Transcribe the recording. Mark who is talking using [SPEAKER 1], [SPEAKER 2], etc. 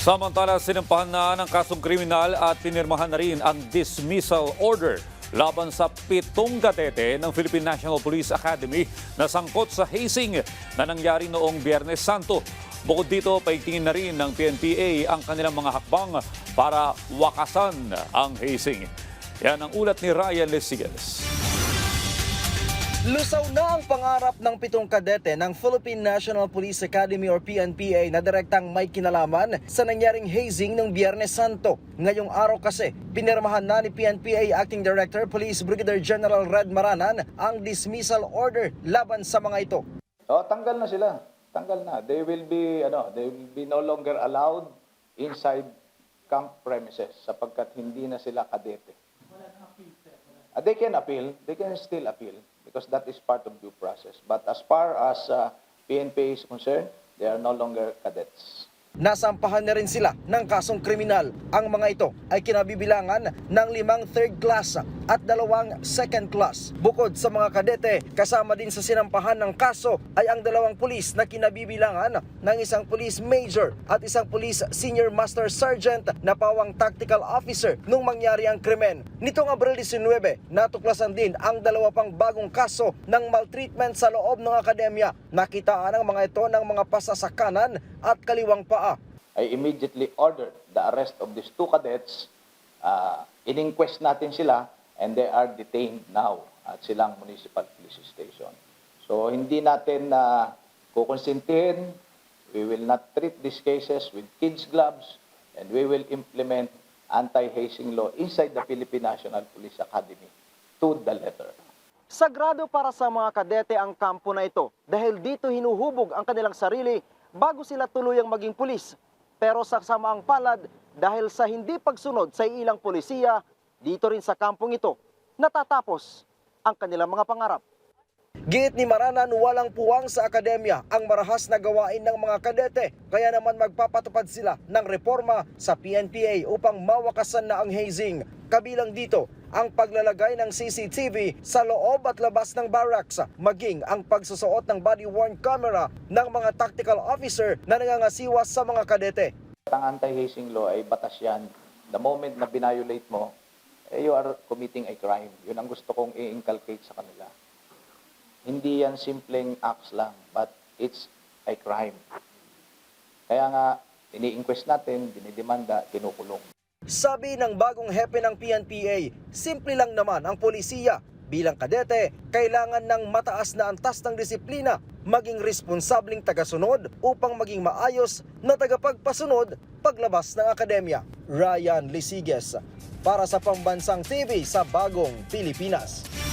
[SPEAKER 1] Samantala, sinampahan na ng kasong kriminal at pinirmahan na rin ang dismissal order laban sa 7 kadete ng Philippine National Police Academy na sangkot sa hazing na nangyari noong Biyernes Santo. Bukod dito, paigtingin na rin ng PNPA ang kanilang mga hakbang para wakasan ang hazing. Yan ang ulat ni Ryan Lesigas.
[SPEAKER 2] Lusaw na ang pangarap ng 7 kadete ng Philippine National Police Academy or PNPA na direktang may kinalaman sa nangyaring hazing ng Biyernes Santo. Ngayong araw kasi, pinirmahan na ni PNPA Acting Director Police Brigadier General Red Maranan ang dismissal order laban sa mga ito.
[SPEAKER 3] Tanggal na sila. Tanggal na. They will be no longer allowed inside camp premises sapagkat hindi na sila kadete. They can appeal. They can still appeal because that is part of due process. But as far as PNPA is concerned, they are no longer cadets.
[SPEAKER 2] Nasampahan na rin sila ng kasong kriminal. Ang mga ito ay kinabibilangan ng 5 third class at 2 second class. Bukod sa mga kadete, kasama din sa sinampahan ng kaso ay ang 2 pulis na kinabibilangan ng isang police major at isang police senior master sergeant na pawang tactical officer nung mangyari ang krimen. Nitong Abril 19, natuklasan din ang 2 pang bagong kaso ng maltreatment sa loob ng akademya. Nakitaan ang mga ito ng mga pasasakanan at kaliwang paa.
[SPEAKER 3] I immediately ordered the arrest of these 2 cadets. In-inquest natin sila and they are detained now at Silang Municipal Police Station. So hindi natin kukonsintihin. We will not treat these cases with kids' gloves and we will implement anti-hazing law inside the Philippine National Police Academy to the letter.
[SPEAKER 2] Sagrado para sa mga kadete ang kampo na ito dahil dito hinuhubog ang kanilang sarili bago sila tuluyang maging pulis. Pero sa samaang palad, dahil sa hindi pagsunod sa ilang polisiya, dito rin sa kampong ito, natatapos ang kanilang mga pangarap. Giit ni Maranan, walang puwang sa akademya ang marahas na gawain ng mga kadete. Kaya naman magpapatupad sila ng reforma sa PNPA upang mawakasan na ang hazing. Kabilang dito ang paglalagay ng CCTV sa loob at labas ng barracks, maging ang pagsusuot ng body-worn camera ng mga tactical officer na nangangasiwas sa mga kadete.
[SPEAKER 3] Ang anti-hazing law ay batas yan. The moment na binayolate mo, you are committing a crime. Yun ang gusto kong i-inculcate sa kanila. Hindi yan simpleng acts lang, but it's a crime. Kaya nga, ini-inquest natin, dinidemanda, kinukulong.
[SPEAKER 2] Sabi ng bagong hepe ng PNPA, simple lang naman ang polisiya. Bilang kadete, kailangan ng mataas na antas ng disiplina, maging responsabling tagasunod upang maging maayos na tagapagpasunod paglabas ng akademya. Ryan Lesigas, para sa Pambansang TV sa Bagong Pilipinas.